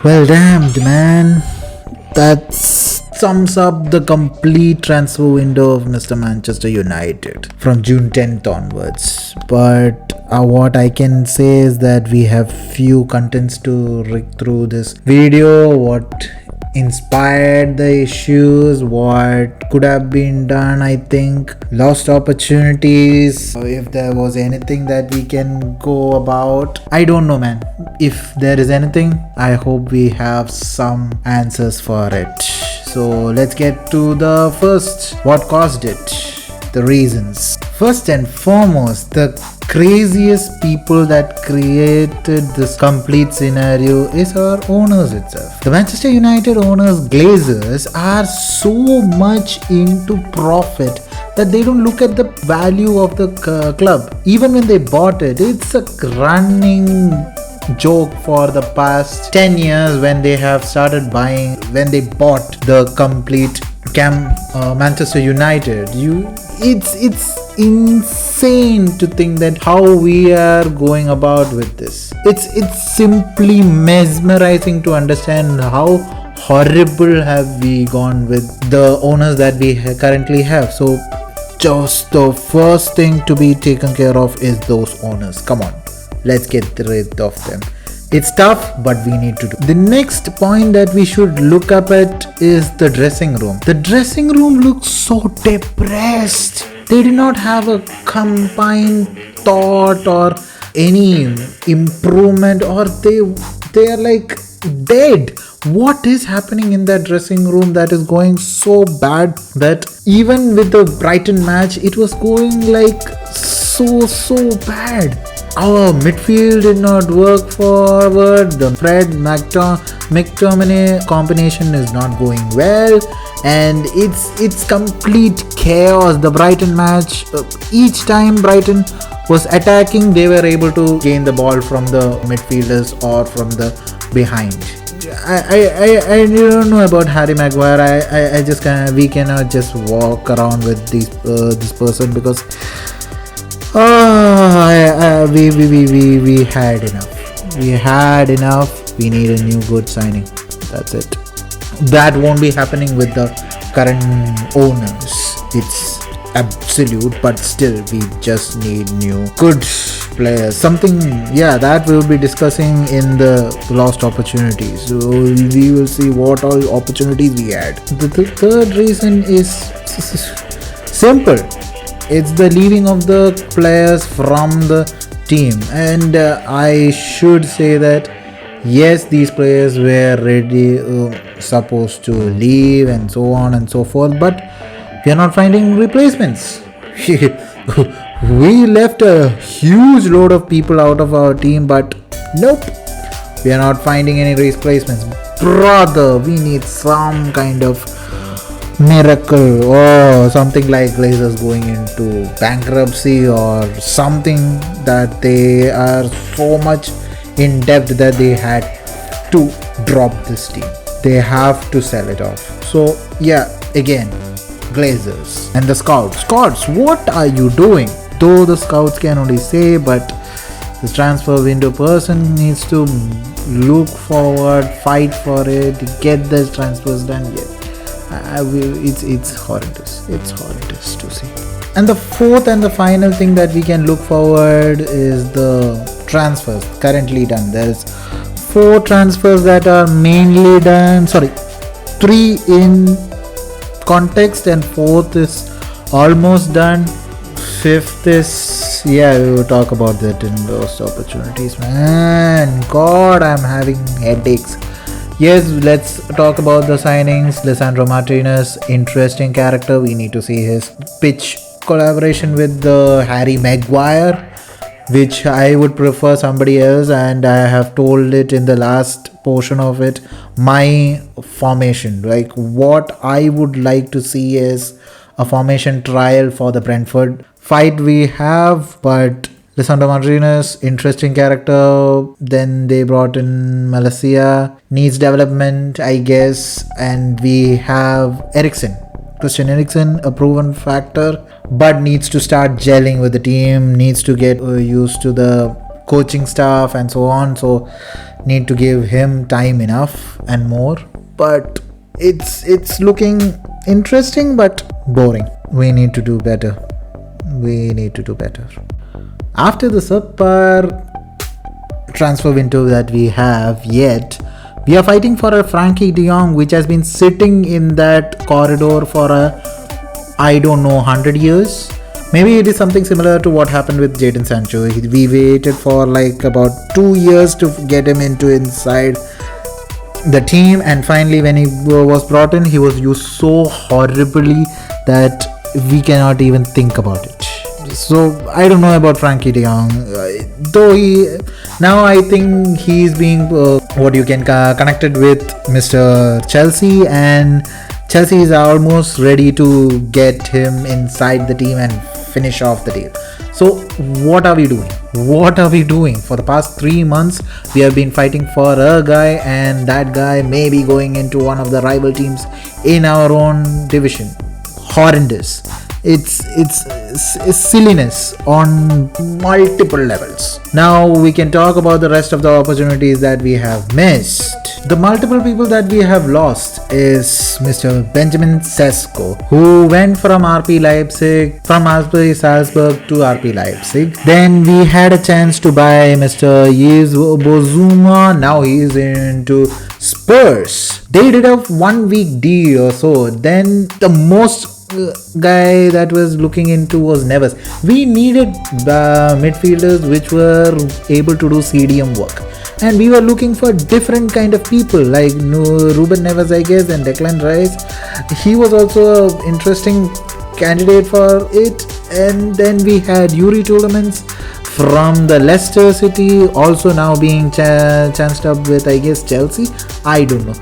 Well, damned, man. That sums up the complete transfer window of Mr. Manchester United from June 10th onwards. But what I can say is that we have few contents to rig through this video. What inspired the issues, what could have been done, I think lost opportunities, if there was anything that we can go about. I don't know, man. If there is anything, I hope we have some answers for it. So let's get to the first, what caused it, the reasons. First and foremost, the craziest people that created this complete scenario is our owners itself. The Manchester United owners, Glazers, are so much into profit that they don't look at the value of the club. Even when they bought it, it's a running joke for the past 10 years when they have started buying, when they bought the complete Manchester United. It's insane to think that how we are going about with this. It's simply mesmerizing to understand how horrible have we gone with the owners that we currently have. So just the first thing to be taken care of is those owners. Come on, let's get rid of them. It's tough, but we need to do. The next point that we should look up at is the dressing room. The dressing room looks so depressed. They did not have a combined thought or any improvement, or they are like dead. What is happening in that dressing room that is going so bad that even with the Brighton match, it was going like so bad. Our midfield did not work forward. The Fred McTominay combination is not going well, and it's complete chaos. The Brighton match, each time Brighton was attacking, they were able to gain the ball from the midfielders or from the behind. I don't know about Harry Maguire. I just we cannot just walk around with this person because we had enough. We had enough. We need a new good signing. That's it. That won't be happening with the current owners. It's absolute, but still we just need new good players. Something, that we'll be discussing in the lost opportunities. So we will see what all opportunities we had. The third reason is simple. It's the leaving of the players from the team, and I should say that yes, these players were ready, supposed to leave and so on and so forth, but we are not finding replacements. We left a huge load of people out of our team, but nope, we are not finding any replacements. Brother, we need some kind of miracle or something like Glazers going into bankruptcy or something, that they are so much in debt that they had to drop this team. They have to sell it off. So again, Glazers and the scouts, what are you doing? Though the scouts can only say, but the transfer window person needs to look forward, fight for it, get the transfers done. It's horrendous. It's horrendous to see. And the fourth and the final thing that we can look forward is the transfers currently done. There's 4 transfers that are mainly done. 3 in context, and 4th is almost done. 5th is, we will talk about that in those opportunities. Man, God, I'm having headaches. Yes, let's talk about the signings. Lisandro Martinez, interesting character. We need to see his pitch collaboration with the Harry Maguire, which I would prefer somebody else, and I have told it in the last portion of it, my formation. Like, what I would like to see is a formation trial for the Brentford fight we have, but Lisandro Martinez, interesting character. Then they brought in Malaysia, needs development, I guess. And we have Christian Eriksen, a proven factor, but needs to start gelling with the team, needs to get used to the coaching staff and so on. So need to give him time enough and more. But it's looking interesting but boring. We need to do better. After the subpar transfer window that we have yet, we are fighting for a Frankie de Jong which has been sitting in that corridor for I don't know, 100 years. Maybe it is something similar to what happened with Jadon Sancho. We waited for like about 2 years to get him inside the team, and finally when he was brought in, he was used so horribly that we cannot even think about it. So I don't know about Frankie de Jong, though now I think he's being connected with Mr. Chelsea, and Chelsea is almost ready to get him inside the team and finish off the deal. So what are we doing? For the past 3 months, we have been fighting for a guy, and that guy may be going into one of the rival teams in our own division. Horrendous. It's silliness on multiple levels. Now we can talk about the rest of the opportunities that we have missed. The multiple people that we have lost is Mr. Benjamin Sesko, who went from RB Salzburg to RB Leipzig. Then we had a chance to buy Mr. Yves Bozuma. Now he is into Spurs. They did a 1 week deal or so. Then the most guy that was looking into was Neves. We needed midfielders which were able to do CDM work, and we were looking for different kind of people like Ruben Neves, I guess, and Declan Rice. He was also an interesting candidate for it. And then we had Yuri Tielemans from the Leicester City, also now being chanced up with, I guess, Chelsea. I don't know.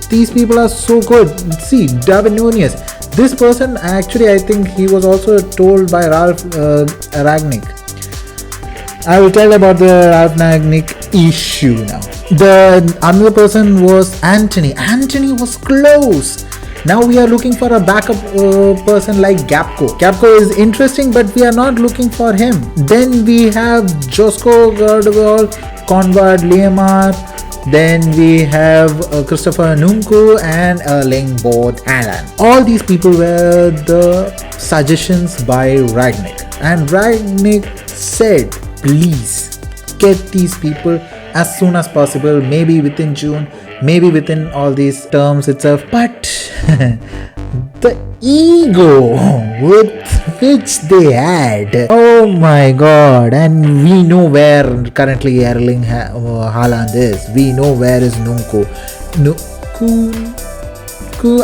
These people are so good. See, David Nunez. This person, actually, I think he was also told by Ralph Ragnick. I will tell about the Ralph Ragnick issue now. The another person was Anthony. Anthony was close. Now we are looking for a backup person like Gapco. Gapco is interesting, but we are not looking for him. Then we have Josko Gardewal, Conrad Liemar. Then we have Christopher Nkunku and Erling Braut Haaland. All these people were the suggestions by Ragnick. And Ragnick said, please get these people as soon as possible, maybe within June, maybe within all these terms itself. But the ego with which they had, oh my god. And we know where currently Erling Haaland is. We know where is Nkunku.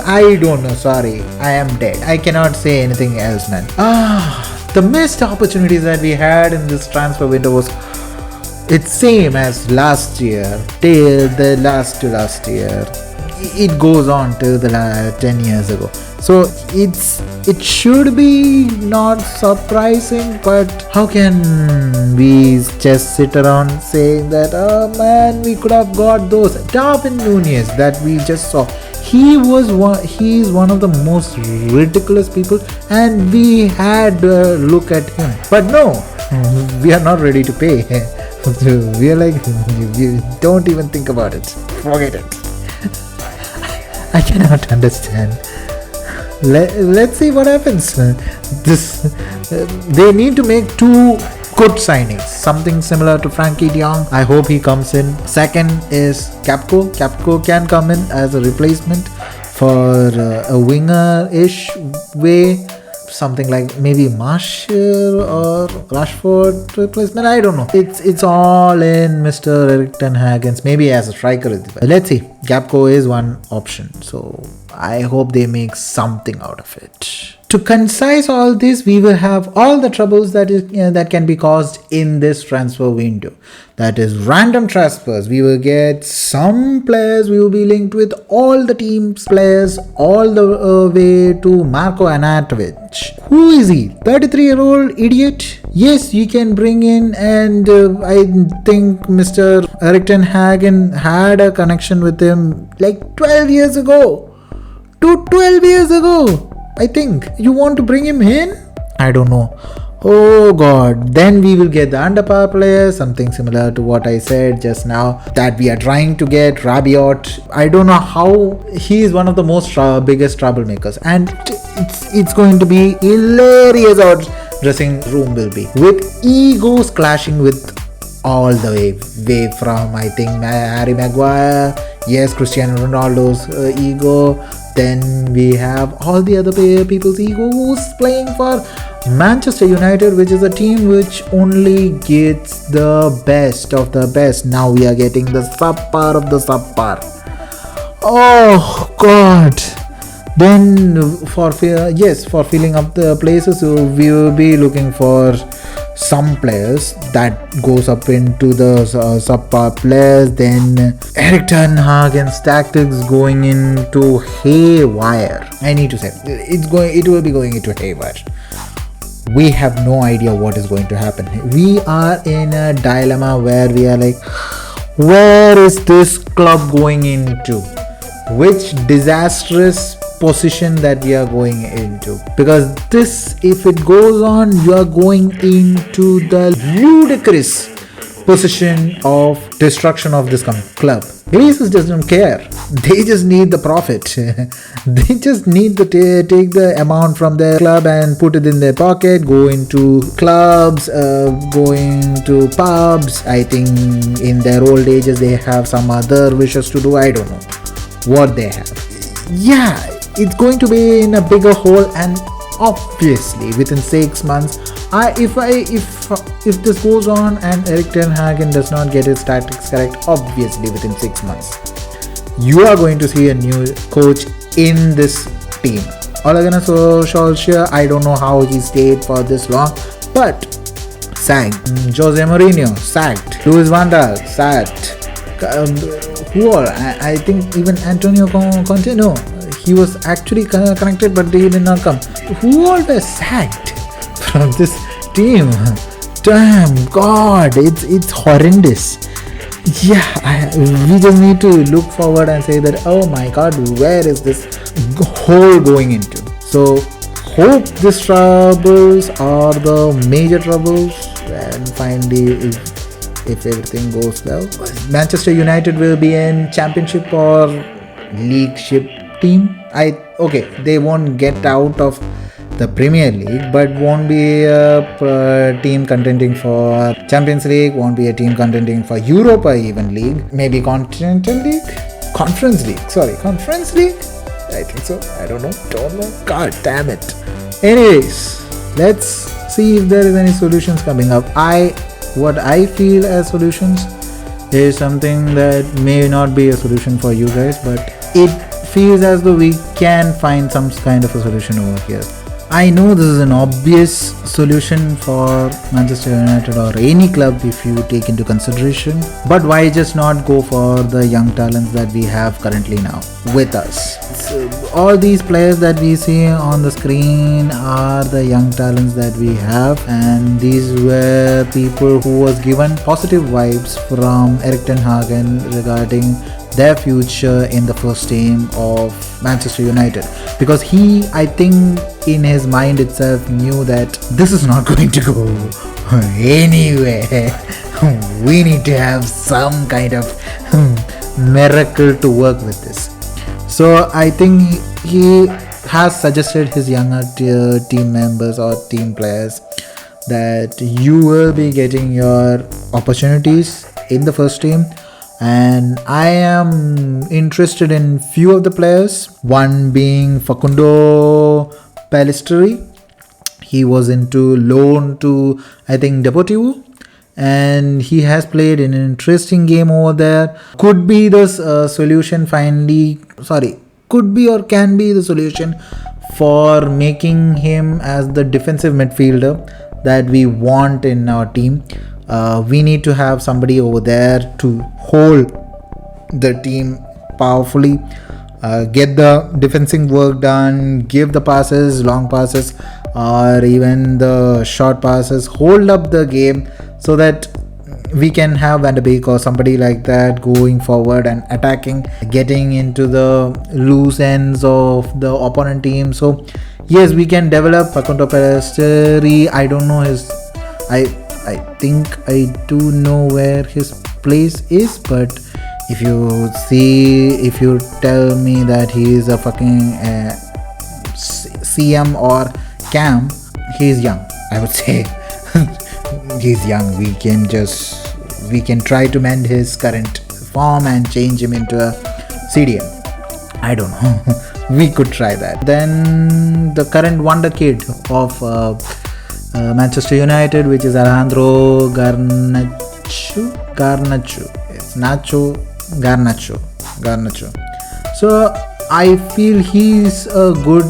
I don't know, sorry, I am dead. I cannot say anything else, man. The missed opportunities that we had in this transfer window was it's same as last year, till the last to last year. It goes on till the 10 years ago. So it should be not surprising, but how can we just sit around saying that, oh man, we could have got those. Darwin Nunez that we just saw, he is one of the most ridiculous people, and we had a look at him. But no, we are not ready to pay. We are like, you don't even think about it. Forget it. I cannot understand. Let's see what happens. They need to make 2 good signings, something similar to Frankie de Jong. I hope he comes in. Second is Gapco. Gapco can come in as a replacement for a winger-ish way. Something like maybe Martial or Rashford replacement. I don't know. It's all in Mr. Erik ten Hag's, maybe as a striker. Let's see. Gapco is one option. So I hope they make something out of it. To concise all this, we will have all the troubles that can be caused in this transfer window. That is random transfers. We will get some players. We will be linked with all the team's players all the way to Marko Arnautovic. Who is he? 33-year-old idiot? Yes, you can bring in, and I think Mr. Erik ten Hag had a connection with him like 12 years ago. 12 years ago. I think you want to bring him in? I don't know. Oh god, then we will get the underpower players, something similar to what I said just now that we are trying to get. Rabiot, I don't know how he is one of the most biggest troublemakers, and it's going to be hilarious. Our dressing room will be with egos clashing with all the way from, I think, Harry Maguire, yes, Cristiano Ronaldo's ego, then we have all the other people's ego who's playing for Manchester United, which is a team which only gets the best of the best. Now we are getting the subpar of the subpar. Oh god. Then for filling up the places, we will be looking for some players that goes up into the subpar players. Then Erik ten Hag's tactics going into haywire. I need to say it will be going into haywire. We have no idea what is going to happen. We are in a dilemma where we are like, where is this club going into? Which disastrous position that we are going into? Because this, if it goes on, you are going into the ludicrous position of destruction of this club. Greece doesn't care. They just need the profit. They just need to take the amount from their club and put it in their pocket, go into clubs, go into pubs. I think in their old ages they have some other wishes to do. I don't know what they have. Yeah, it's going to be in a bigger hole, and obviously within 6 months, if this goes on and Erik ten Hag does not get his tactics correct, obviously within 6 months you are going to see a new coach in this team. Ole Gunnar Solskjaer, I don't know how he stayed for this long, but sacked. Jose Mourinho sacked. Luis van Gaal sacked. Who all? I think even Antonio Conte, no, he was actually connected but he did not come. Who all were sacked from this team? Damn God, it's horrendous. Yeah, we just need to look forward and say that, oh my God, where is this hole going into? So hope these troubles are the major troubles, and finally if everything goes well, Manchester United will be in championship or leagueship team. They won't get out of the Premier League, but won't be a team contending for Champions League, won't be a team contending for Europa even League, maybe Continental League, Conference League, I think so, I don't know, god damn it. Anyways, let's see if there is any solutions coming up. What I feel as solutions is something that may not be a solution for you guys, but it feels as though we can find some kind of a solution over here. I know this is an obvious solution for Manchester United or any club if you take into consideration, but why just not go for the young talents that we have currently now with us? So all these players that we see on the screen are the young talents that we have, and these were people who was given positive vibes from Erik ten Hag regarding their future in the first team of Manchester United, because he, I think in his mind itself, knew that this is not going to go anywhere. We need to have some kind of miracle to work with this. So I think he has suggested his younger team members or team players that you will be getting your opportunities in the first team, and I am interested in few of the players, one being Facundo Pellistri. He was into loan to, I think, Deportivo, and he has played an interesting game over there. Could be the solution could be or can be the solution for making him as the defensive midfielder that we want in our team. We need to have somebody over there to hold the team powerfully, get the defensive work done, give the passes, long passes, or even the short passes, hold up the game so that we can have Van de Beek or somebody like that going forward and attacking, getting into the loose ends of the opponent team. So yes, we can develop Facundo Pellisteri. I don't know his, I think I do know where his place is, but if you tell me that he is a fucking CM or Cam, he's young, I would say. He's young. We can try to mend his current form and change him into a CDM. I don't know. We could try that. Then the current wonder kid of Manchester United, which is Alejandro Garnacho. It's Garnacho. So I feel he's a good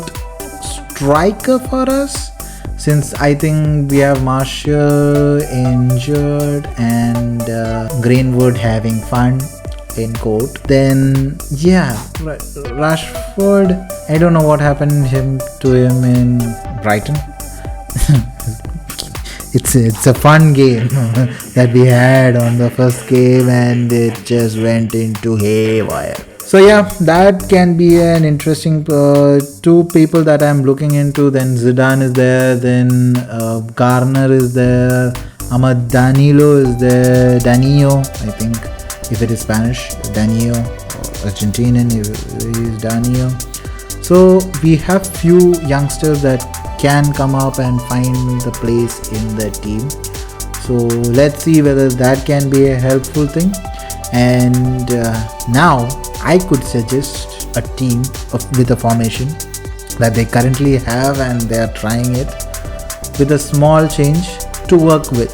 striker for us, since I think we have Martial injured and Greenwood having fun in court. Then yeah, Rashford, I don't know what happened to him in Brighton. It's a fun game that we had on the first game, and it just went into haywire. So yeah, that can be an interesting two people that I'm looking into. Then Zidane is there, then Garner is there, Ahmad Danilo is there, Danilo, I think, if it is Spanish, Danilo, Argentinian is Danilo. So we have few youngsters that can come up and find the place in the team. So let's see whether that can be a helpful thing. And now I could suggest a team with a formation that they currently have, and they are trying it with a small change to work with.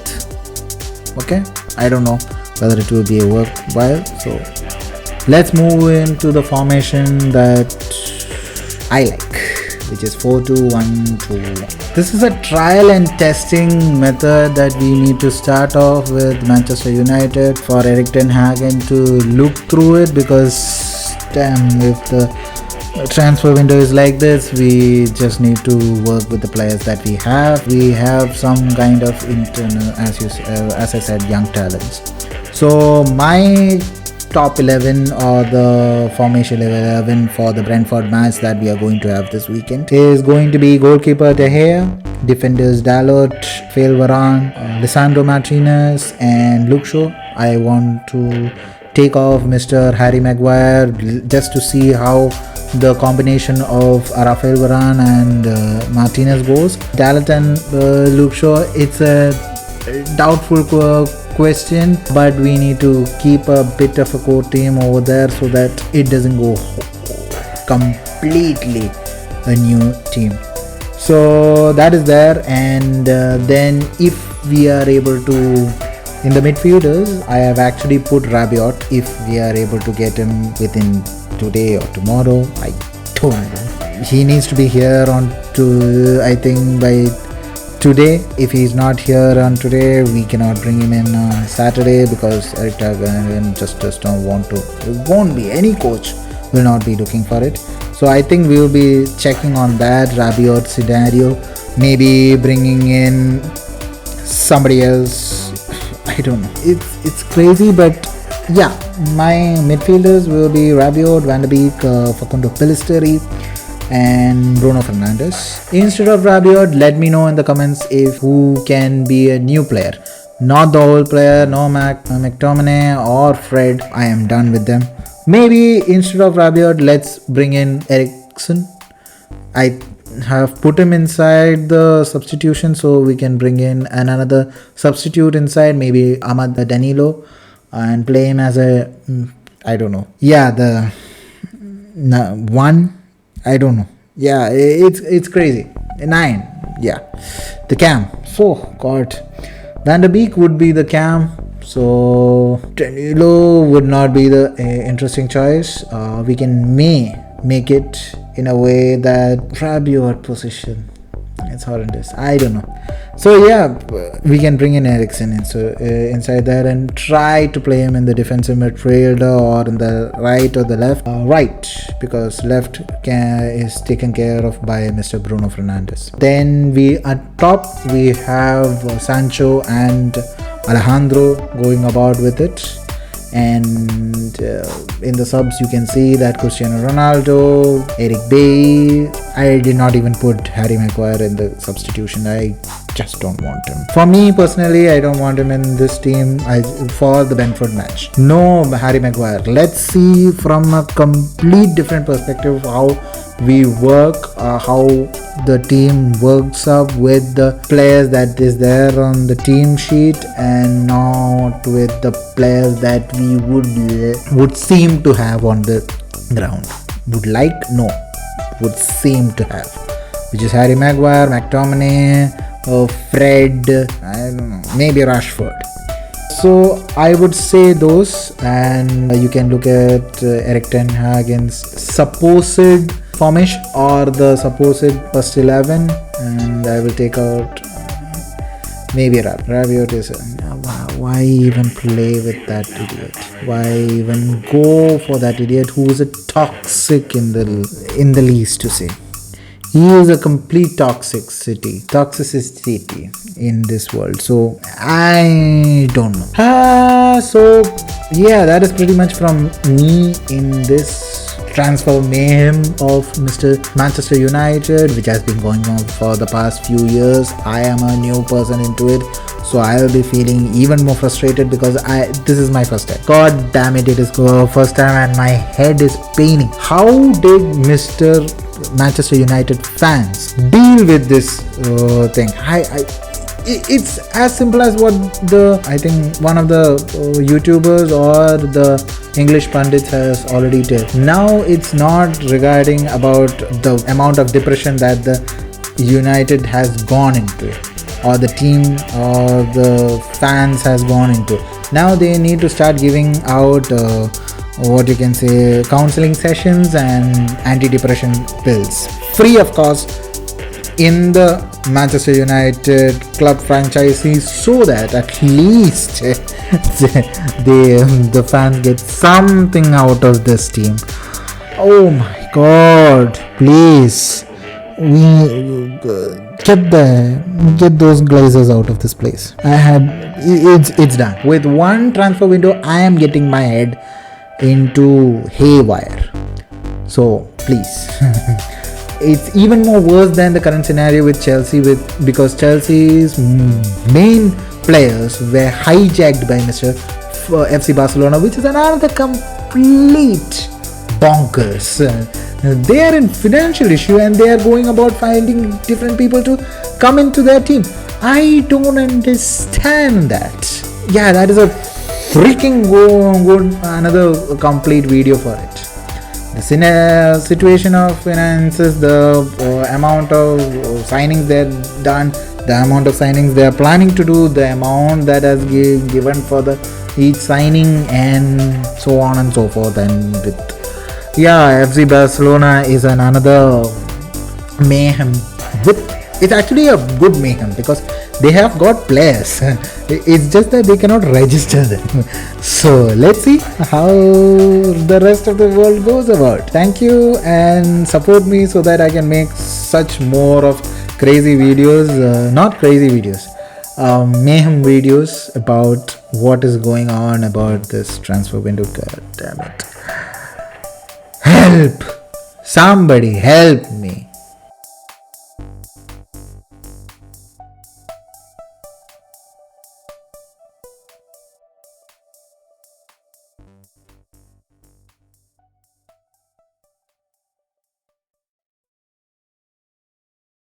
Okay, I don't know whether it will be a worthwhile. So let's move into the formation that I like, which is 4-2-1-2. This is a trial and testing method that we need to start off with Manchester United for Erik ten Hag to look through it, because damn, if the transfer window is like this, we just need to work with the players that we have. We have some kind of internal, as I said, young talents. So my top 11 or the formation 11 for the Brentford match that we are going to have this weekend is going to be goalkeeper De Gea, defenders Dalot, Phil Varane, Lisandro Martinez and Luke Shaw. I want to take off Mr. Harry Maguire just to see how the combination of Rafael Varane and Martinez goes. Dalot and Luke Shaw, it's a doubtful question, but we need to keep a bit of a core team over there so that it doesn't go completely a new team. So that is there. And then if we are able to, in the midfielders, I have actually put Rabiot. If we are able to get him within today or tomorrow, I don't know. He needs to be here on I think by today. If he's not here on today, we cannot bring him in on Saturday, because Erik ten Hag just don't want to. It won't be, any coach will not be looking for it. So I think we will be checking on that Rabiot scenario, maybe bringing in somebody else. I don't know. It's crazy, but yeah, my midfielders will be Rabiot, Van de Beek, Facundo Pellisteri and Bruno Fernandes. Instead of Rabiot, let me know in the comments if who can be a new player, not the old player, no McTominay or Fred. I am done with them. Maybe instead of Rabiot, let's bring in Eriksen. I have put him inside the substitution, so we can bring in another substitute inside, maybe Ahmad Danilo, and play him as a, I don't know. Yeah, the one. I don't know. Yeah, it's crazy. 9. Yeah. The cam. So, God. Van de Beek would be the cam. So, Danilo would not be the interesting choice. We can make it in a way that Rabiot position. It's horrendous. I don't know. So yeah, we can bring in Eriksen inside there and try to play him in the defensive midfielder or in the right or the left. Right, because left is taken care of by Mr. Bruno Fernandes. Then we at top we have Sancho and Alejandro going about with it. And in the subs you can see that Cristiano Ronaldo, Eric Bailly. I did not even put Harry Maguire in the substitution. I just don't want him. For me personally, I don't want him in this team for the Brentford match. No Harry Maguire. Let's see from a complete different perspective how we work, how the team works up with the players that is there on the team sheet, and not with the players that we would seem to have on the ground. Would seem to have, which is Harry Maguire, McTominay, Fred, I don't know, maybe Rashford. So I would say those, and you can look at Eric Ten Hag's supposed formation or the supposed first 11, and I will take out maybe Rabiot is why even play with that idiot? Why even go for that idiot who is a toxic in the least to say? He is a complete toxicity in this world. So I don't know. So yeah, that is pretty much from me in this transfer mayhem of Mr. Manchester United, which has been going on for the past few years. I am a new person into it, so I will be feeling even more frustrated because this is my first time. God damn it, it is first time and my head is paining. How did Mr. Manchester United fans deal with this thing? It's as simple as what I think one of the YouTubers or the English pundits has already told. Now it's not regarding about the amount of depression that the United has gone into, or the team or the fans has gone into. Now they need to start giving out what you can say, counseling sessions and anti-depression pills, free of course, in the Manchester United club franchises, so that at least the fans get something out of this team. Oh my God, please, we get those Glazers out of this place. It's done. With one transfer window, I am getting my head into haywire. So please. It's even more worse than the current scenario with Chelsea, because Chelsea's main players were hijacked by Mr. FC Barcelona, which is another complete bonkers. They are in financial issue and they are going about finding different people to come into their team. I don't understand that. Yeah, that is a freaking good another complete video for it. The situation of finances, the amount of signings they're done, the amount of signings they are planning to do, the amount that has given for each signing, and so on and so forth. And FC Barcelona is another mayhem. It's actually a good mayhem because they have got players. It's just that they cannot register them. So let's see how the rest of the world goes about. Thank you and support me so that I can make such more of crazy videos, not crazy videos, mayhem videos about what is going on about this transfer window. God damn it. Help! Somebody help me.